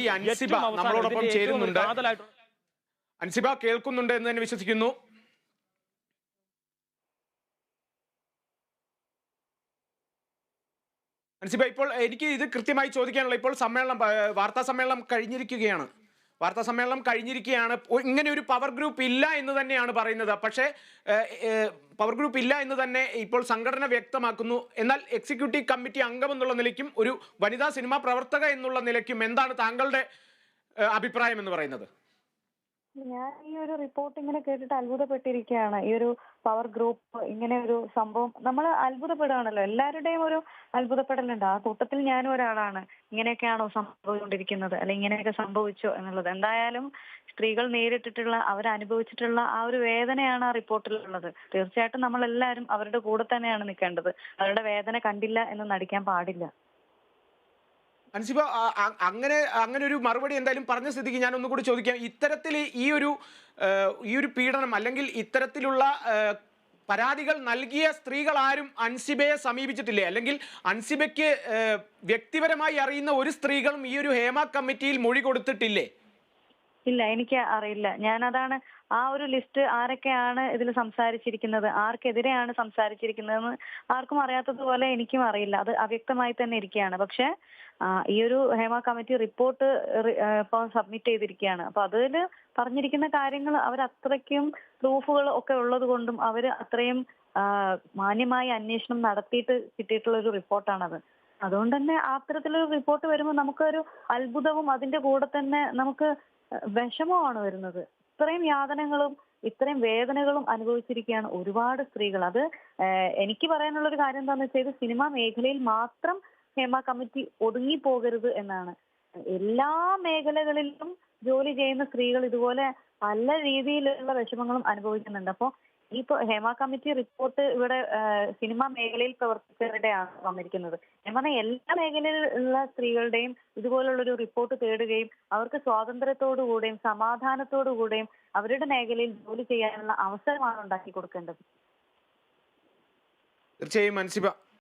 ഈ അൻസിബ നമ്മളോടൊപ്പം ചേരുന്നുണ്ട്. അൻസിബ കേൾക്കുന്നുണ്ട് എന്ന് തന്നെ വിശ്വസിക്കുന്നു. അൻസിബ, ഇപ്പോൾ എനിക്ക് ഇത് കൃത്യമായി ചോദിക്കാനുള്ള, ഇപ്പോൾ വാർത്താ സമ്മേളനം കഴിഞ്ഞിരിക്കുകയാണ്. ഇങ്ങനെ ഒരു പവർ ഗ്രൂപ്പ് ഇല്ല എന്ന് തന്നെയാണ് പറയുന്നത്. പക്ഷേ പവർ ഗ്രൂപ്പ് ഇല്ല എന്ന് തന്നെ ഇപ്പോൾ സംഘടന വ്യക്തമാക്കുന്നു. എന്നാൽ എക്സിക്യൂട്ടീവ് കമ്മിറ്റി അംഗം എന്നുള്ള നിലയ്ക്കും ഒരു വനിതാ സിനിമാ പ്രവർത്തക എന്നുള്ള നിലയ്ക്കും എന്താണ് താങ്കളുടെ അഭിപ്രായം എന്ന് പറയുന്നത്? ഞാൻ ഈ ഒരു റിപ്പോർട്ട് ഇങ്ങനെ കേട്ടിട്ട് അത്ഭുതപ്പെട്ടിരിക്കുകയാണ്. ഈ ഒരു പവർ ഗ്രൂപ്പ് ഇങ്ങനെ ഒരു സംഭവം നമ്മൾ അത്ഭുതപ്പെടുകയാണല്ലോ. എല്ലാവരുടെയും ഒരു അത്ഭുതപ്പെടലുണ്ട്. ആ കൂട്ടത്തിൽ ഞാനും ഒരാളാണ്. ഇങ്ങനെയൊക്കെയാണോ സംഭവിച്ചുകൊണ്ടിരിക്കുന്നത്, അല്ലെ ഇങ്ങനെയൊക്കെ സംഭവിച്ചോ എന്നുള്ളത്. എന്തായാലും സ്ത്രീകൾ നേരിട്ടിട്ടുള്ള, അവരനുഭവിച്ചിട്ടുള്ള ആ ഒരു വേദനയാണ് ആ റിപ്പോർട്ടിലുള്ളത്. തീർച്ചയായിട്ടും നമ്മൾ എല്ലാവരും അവരുടെ കൂടെ തന്നെയാണ് നിൽക്കേണ്ടത്. അവരുടെ വേദന കണ്ടില്ല എന്ന് നടിക്കാൻ പാടില്ല. അൻസിബ, അങ്ങനെ ഒരു മറുപടി എന്തായാലും പറഞ്ഞ സ്ഥിതിക്ക് ഞാൻ ഒന്നുകൂടി ചോദിക്കാം. ഇത്തരത്തിൽ ഈ ഒരു പീഡനം അല്ലെങ്കിൽ ഇത്തരത്തിലുള്ള പരാതികൾ നൽകിയ സ്ത്രീകൾ ആരും അൻസിബയെ സമീപിച്ചിട്ടില്ലേ? അല്ലെങ്കിൽ അൻസിബയ്ക്ക് വ്യക്തിപരമായി അറിയുന്ന ഒരു സ്ത്രീകളും ഈ ഒരു ഹേമ കമ്മിറ്റിയിൽ മൊഴി കൊടുത്തിട്ടില്ലേ? ഇല്ല, എനിക്ക് അറിയില്ല. ഞാനതാണ് ആ ഒരു ലിസ്റ്റ് ആരൊക്കെയാണ് ഇതിൽ സംസാരിച്ചിരിക്കുന്നത്, ആർക്കെതിരെയാണ് സംസാരിച്ചിരിക്കുന്നതെന്ന് ആർക്കും അറിയാത്തതുപോലെ എനിക്കും അറിയില്ല. അത് അവ്യക്തമായി തന്നെ ഇരിക്കുകയാണ്. പക്ഷെ ഈ ഒരു ഹേമ കമ്മിറ്റി റിപ്പോർട്ട് ഇപ്പോൾ സബ്മിറ്റ് ചെയ്തിരിക്കുകയാണ്. അപ്പൊ അതിൽ പറഞ്ഞിരിക്കുന്ന കാര്യങ്ങൾ അവരത്രയ്ക്കും പ്രൂഫുകൾ ഒക്കെ ഉള്ളത് കൊണ്ടും അവർ അത്രയും മാന്യമായി അന്വേഷണം നടത്തിയിട്ട് കിട്ടിയിട്ടുള്ള ഒരു റിപ്പോർട്ടാണത്. അതുകൊണ്ട് തന്നെ അത്തരത്തിലൊരു റിപ്പോർട്ട് വരുമ്പോൾ നമുക്കൊരു അത്ഭുതവും അതിന്റെ കൂടെ തന്നെ നമുക്ക് വിഷമമാണ് വരുന്നത്. ഇത്രയും യാതനകളും ഇത്രയും വേദനകളും അനുഭവിച്ചിരിക്കുകയാണ് ഒരുപാട് സ്ത്രീകൾ. അത് എനിക്ക് പറയാനുള്ള ഒരു കാര്യം എന്താണെന്ന് വെച്ചാൽ, ഇത് സിനിമാ മേഖലയിൽ മാത്രം ഹേമ കമ്മിറ്റി ഒതുങ്ങി പോകരുത് എന്നാണ്. എല്ലാ മേഖലകളിലും ജോലി ചെയ്യുന്ന സ്ത്രീകൾ ഇതുപോലെ പല രീതിയിലുള്ള വിഷമങ്ങളും അനുഭവിക്കുന്നുണ്ട്. അപ്പോൾ ഇപ്പൊ ഹേമ കമ്മിറ്റി റിപ്പോർട്ട് ഇവിടെ സിനിമാ മേഖലയിൽ പ്രവർത്തിച്ചവരുടെയാണ് വന്നിരിക്കുന്നത്. ഞാൻ പറഞ്ഞ എല്ലാ മേഖലയിലുള്ള സ്ത്രീകളുടെയും ഇതുപോലുള്ളൊരു റിപ്പോർട്ട് തേടുകയും അവർക്ക് സ്വാതന്ത്ര്യത്തോടുകൂടെയും സമാധാനത്തോടുകൂടെയും അവരുടെ മേഖലയിൽ ജോലി ചെയ്യാനുള്ള അവസരമാണ് ഉണ്ടാക്കി കൊടുക്കേണ്ടത്. തീർച്ചയായും അൻസിബ,